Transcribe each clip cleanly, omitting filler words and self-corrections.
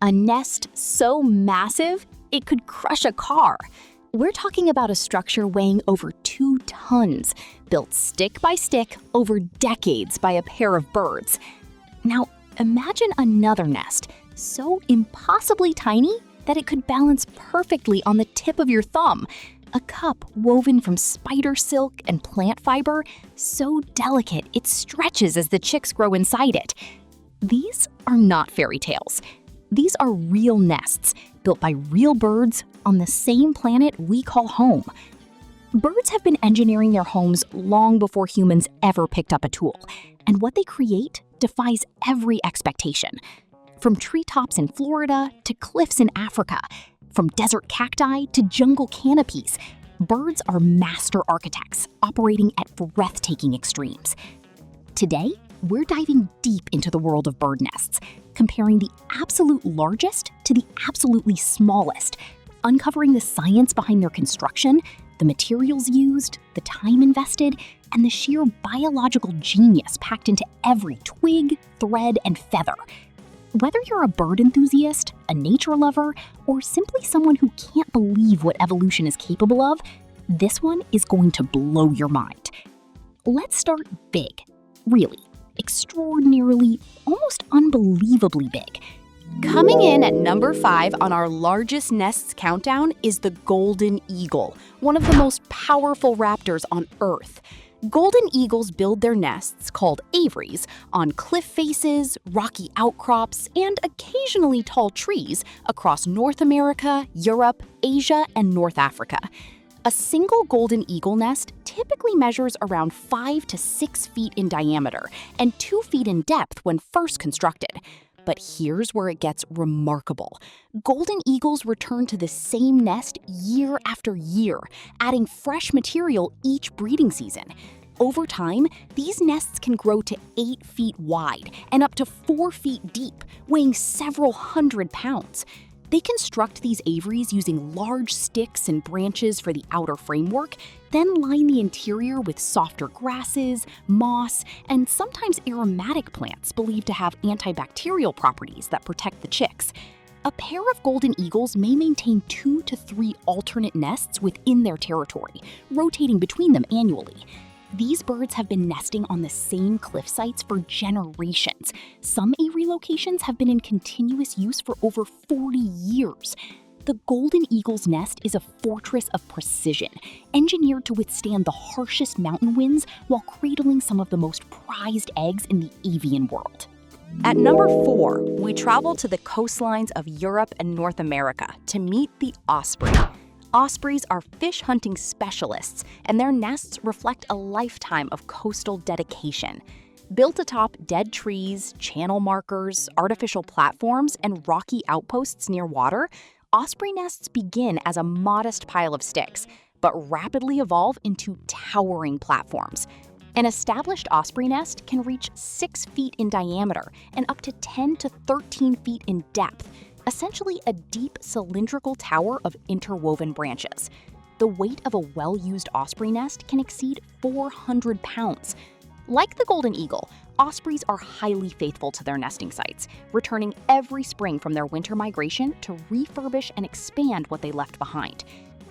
A nest so massive, it could crush a car. We're talking about a structure weighing over 2 tons, built stick by stick over decades by a pair of birds. Now, imagine another nest, so impossibly tiny that it could balance perfectly on the tip of your thumb. A cup woven from spider silk and plant fiber, so delicate it stretches as the chicks grow inside it. These are not fairy tales. These are real nests, built by real birds on the same planet we call home. Birds have been engineering their homes long before humans ever picked up a tool, and what they create defies every expectation. From treetops in Florida to cliffs in Africa, from desert cacti to jungle canopies, birds are master architects operating at breathtaking extremes. Today, we're diving deep into the world of bird nests, comparing the absolute largest to the absolutely smallest, uncovering the science behind their construction, the materials used, the time invested, and the sheer biological genius packed into every twig, thread, and feather. Whether you're a bird enthusiast, a nature lover, or simply someone who can't believe what evolution is capable of, this one is going to blow your mind. Let's start big. Really, extraordinarily, almost unbelievably big. Coming in at number 5 on our largest nests countdown is the golden eagle, one of the most powerful raptors on Earth. Golden eagles build their nests, called aviaries, on cliff faces, rocky outcrops, and occasionally tall trees across North America, Europe, Asia, and North Africa. A single golden eagle nest typically measures around 5 to 6 feet in diameter and 2 feet in depth when first constructed. But here's where it gets remarkable. Golden eagles return to the same nest year after year, adding fresh material each breeding season. Over time, these nests can grow to 8 feet wide and up to 4 feet deep, weighing several hundred pounds. They construct these aviaries using large sticks and branches for the outer framework, then line the interior with softer grasses, moss, and sometimes aromatic plants believed to have antibacterial properties that protect the chicks. A pair of golden eagles may maintain 2 to 3 alternate nests within their territory, rotating between them annually. These birds have been nesting on the same cliff sites for generations. Some aviary locations have been in continuous use for over 40 years. The golden eagle's nest is a fortress of precision, engineered to withstand the harshest mountain winds while cradling some of the most prized eggs in the avian world. At number 4, we travel to the coastlines of Europe and North America to meet the osprey. Ospreys are fish hunting specialists, and their nests reflect a lifetime of coastal dedication. Built atop dead trees, channel markers, artificial platforms, and rocky outposts near water, osprey nests begin as a modest pile of sticks, but rapidly evolve into towering platforms. An established osprey nest can reach 6 feet in diameter and up to 10 to 13 feet in depth, essentially a deep cylindrical tower of interwoven branches. The weight of a well-used osprey nest can exceed 400 pounds. Like the golden eagle, ospreys are highly faithful to their nesting sites, returning every spring from their winter migration to refurbish and expand what they left behind.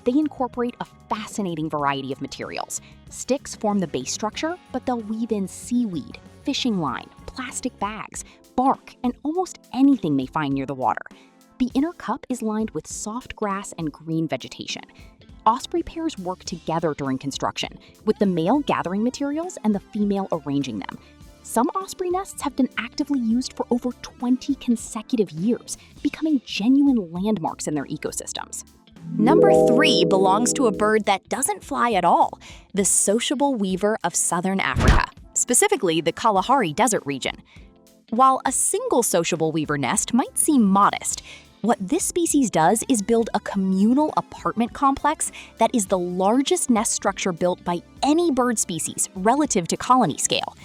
They incorporate a fascinating variety of materials. Sticks form the base structure, but they'll weave in seaweed, fishing line, plastic bags, bark, and almost anything they find near the water. The inner cup is lined with soft grass and green vegetation. Osprey pairs work together during construction, with the male gathering materials and the female arranging them. Some osprey nests have been actively used for over 20 consecutive years, becoming genuine landmarks in their ecosystems. Number 3 belongs to a bird that doesn't fly at all, the sociable weaver of southern Africa, specifically the Kalahari Desert region. While a single sociable weaver nest might seem modest, what this species does is build a communal apartment complex that is the largest nest structure built by any bird species relative to colony scale.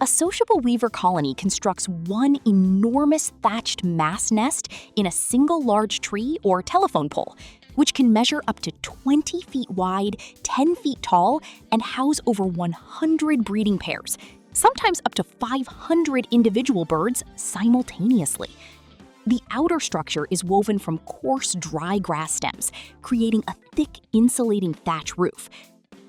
A sociable weaver colony constructs one enormous thatched mass nest in a single large tree or telephone pole, which can measure up to 20 feet wide, 10 feet tall, and house over 100 breeding pairs, sometimes up to 500 individual birds simultaneously. The outer structure is woven from coarse, dry grass stems, creating a thick, insulating thatch roof.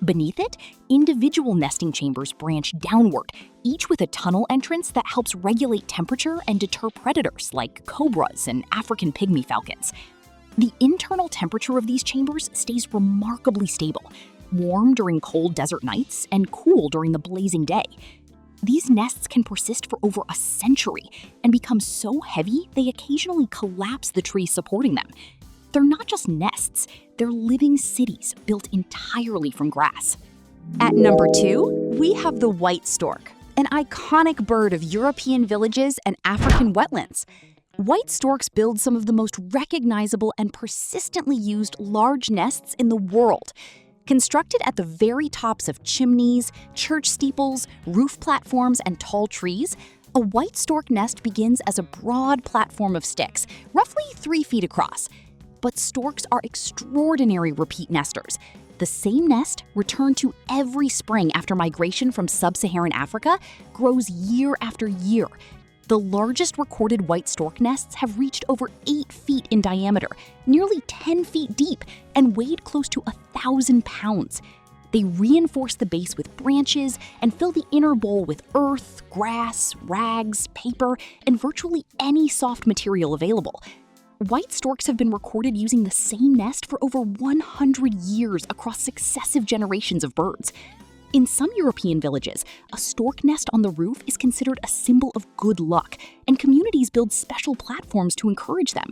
Beneath it, individual nesting chambers branch downward, each with a tunnel entrance that helps regulate temperature and deter predators like cobras and African pygmy falcons. The internal temperature of these chambers stays remarkably stable, warm during cold desert nights and cool during the blazing day. These nests can persist for over a century and become so heavy they occasionally collapse the tree supporting them. They're not just nests, they're living cities built entirely from grass. At number 2, we have the white stork, an iconic bird of European villages and African wetlands. White storks build some of the most recognizable and persistently used large nests in the world. Constructed at the very tops of chimneys, church steeples, roof platforms, and tall trees, a white stork nest begins as a broad platform of sticks, roughly 3 feet across. But storks are extraordinary repeat nesters. The same nest, returned to every spring after migration from sub-Saharan Africa, grows year after year. The largest recorded white stork nests have reached over 8 feet in diameter, nearly 10 feet deep, and weighed close to 1,000 pounds. They reinforce the base with branches and fill the inner bowl with earth, grass, rags, paper, and virtually any soft material available. White storks have been recorded using the same nest for over 100 years across successive generations of birds. In some European villages, a stork nest on the roof is considered a symbol of good luck, and communities build special platforms to encourage them.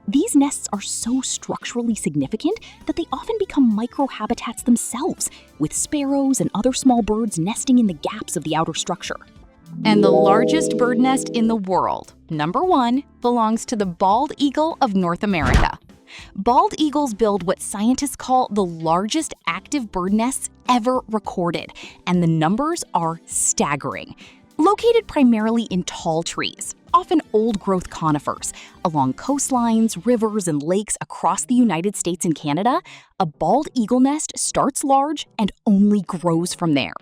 These nests are so structurally significant that they often become microhabitats themselves, with sparrows and other small birds nesting in the gaps of the outer structure. And the largest bird nest in the world, number 1, belongs to the bald eagle of North America. Bald eagles build what scientists call the largest active bird nests ever recorded, and the numbers are staggering. Located primarily in tall trees, often old-growth conifers, along coastlines, rivers, and lakes across the United States and Canada, a bald eagle nest starts large and only grows from there.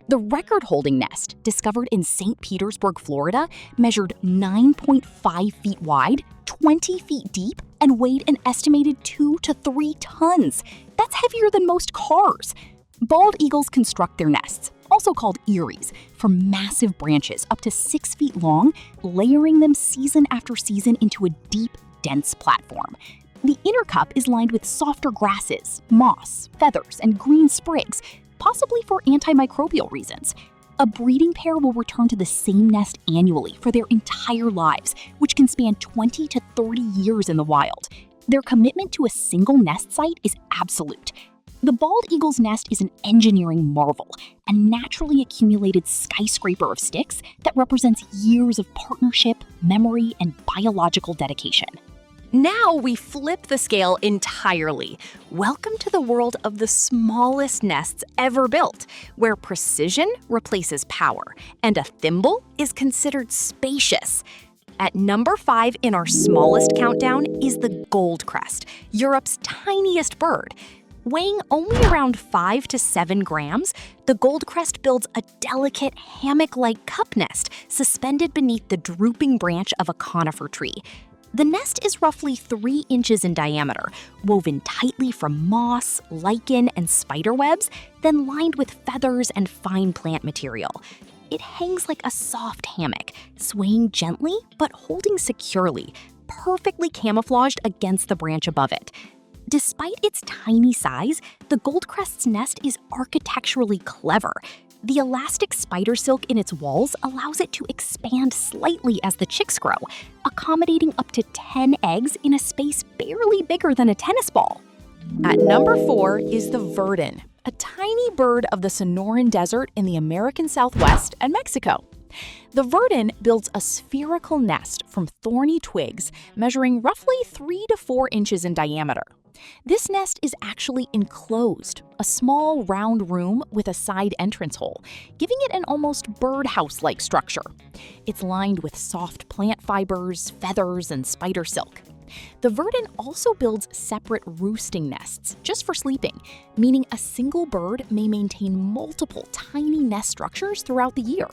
The record-holding nest, discovered in St. Petersburg, Florida, measured 9.5 feet wide, 20 feet deep, and weighed an estimated 2 to 3 tons. That's heavier than most cars. Bald eagles construct their nests, also called eyries, from massive branches up to 6 feet long, layering them season after season into a deep, dense platform. The inner cup is lined with softer grasses, moss, feathers, and green sprigs, possibly for antimicrobial reasons. A breeding pair will return to the same nest annually for their entire lives, which can span 20 to 30 years in the wild. Their commitment to a single nest site is absolute. The bald eagle's nest is an engineering marvel, a naturally accumulated skyscraper of sticks that represents years of partnership, memory, and biological dedication. Now we flip the scale entirely. Welcome to the world of the smallest nests ever built, where precision replaces power, and a thimble is considered spacious. At number 5 in our smallest countdown is the goldcrest, Europe's tiniest bird. Weighing only around 5 to 7 grams, the goldcrest builds a delicate hammock-like cup nest suspended beneath the drooping branch of a conifer tree. The nest is roughly 3 inches in diameter, woven tightly from moss, lichen, and spider webs, then lined with feathers and fine plant material. It hangs like a soft hammock, swaying gently but holding securely, perfectly camouflaged against the branch above it. Despite its tiny size, the goldcrest's nest is architecturally clever. The elastic spider silk in its walls allows it to expand slightly as the chicks grow, accommodating up to 10 eggs in a space barely bigger than a tennis ball. At number 4 is the verdin, a tiny bird of the Sonoran Desert in the American Southwest and Mexico. The verdin builds a spherical nest from thorny twigs measuring roughly 3 to 4 inches in diameter. This nest is actually enclosed, a small round room with a side entrance hole, giving it an almost birdhouse-like structure. It's lined with soft plant fibers, feathers, and spider silk. The verdin also builds separate roosting nests just for sleeping, meaning a single bird may maintain multiple tiny nest structures throughout the year,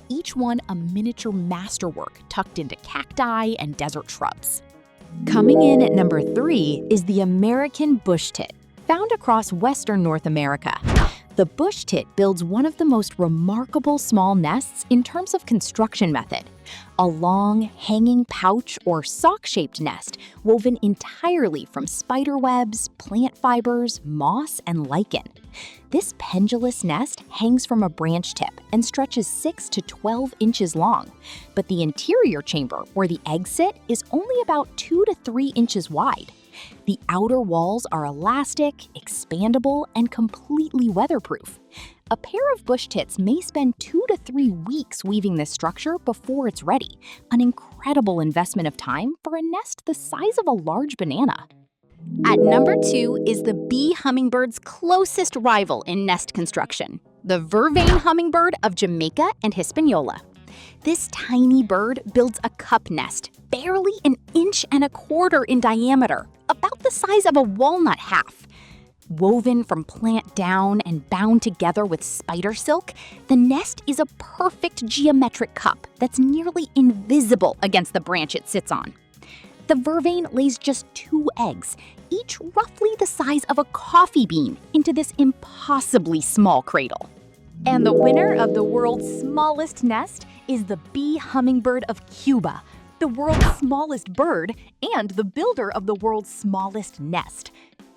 each one a miniature masterwork tucked into cacti and desert shrubs. Coming in at number 3 is the American bush tit, found across western North America. The bush tit builds one of the most remarkable small nests in terms of construction method. A long, hanging pouch or sock-shaped nest woven entirely from spider webs, plant fibers, moss, and lichen. This pendulous nest hangs from a branch tip and stretches 6 to 12 inches long, but the interior chamber where the eggs sit is only about 2 to 3 inches wide. The outer walls are elastic, expandable, and completely weatherproof. A pair of bush tits may spend 2 to 3 weeks weaving this structure before it's ready, an incredible investment of time for a nest the size of a large banana. At number 2 is the bee hummingbird's closest rival in nest construction, the vervain hummingbird of Jamaica and Hispaniola. This tiny bird builds a cup nest, barely 1.25 inches in diameter, about the size of a walnut half. Woven from plant down and bound together with spider silk, the nest is a perfect geometric cup that's nearly invisible against the branch it sits on. The vervain lays just 2 eggs, each roughly the size of a coffee bean, into this impossibly small cradle. And the winner of the world's smallest nest is the bee hummingbird of Cuba, the world's smallest bird and the builder of the world's smallest nest.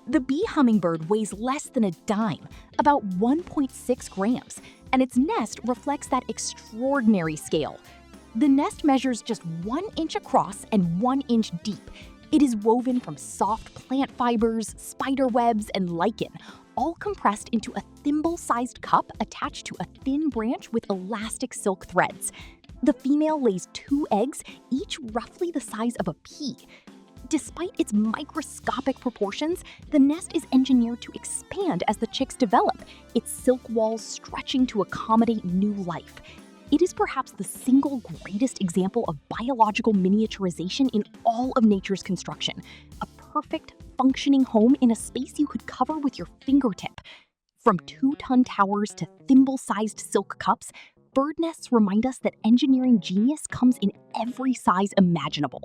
The bee hummingbird weighs less than a dime, about 1.6 grams, and its nest reflects that extraordinary scale. The nest measures just 1 inch across and 1 inch deep. It is woven from soft plant fibers, spider webs, and lichen, all compressed into a thimble-sized cup attached to a thin branch with elastic silk threads. The female lays 2 eggs, each roughly the size of a pea. Despite its microscopic proportions, the nest is engineered to expand as the chicks develop, its silk walls stretching to accommodate new life. It is perhaps the single greatest example of biological miniaturization in all of nature's construction, a perfect, functioning home in a space you could cover with your fingertip. From 2-ton towers to thimble-sized silk cups, bird nests remind us that engineering genius comes in every size imaginable.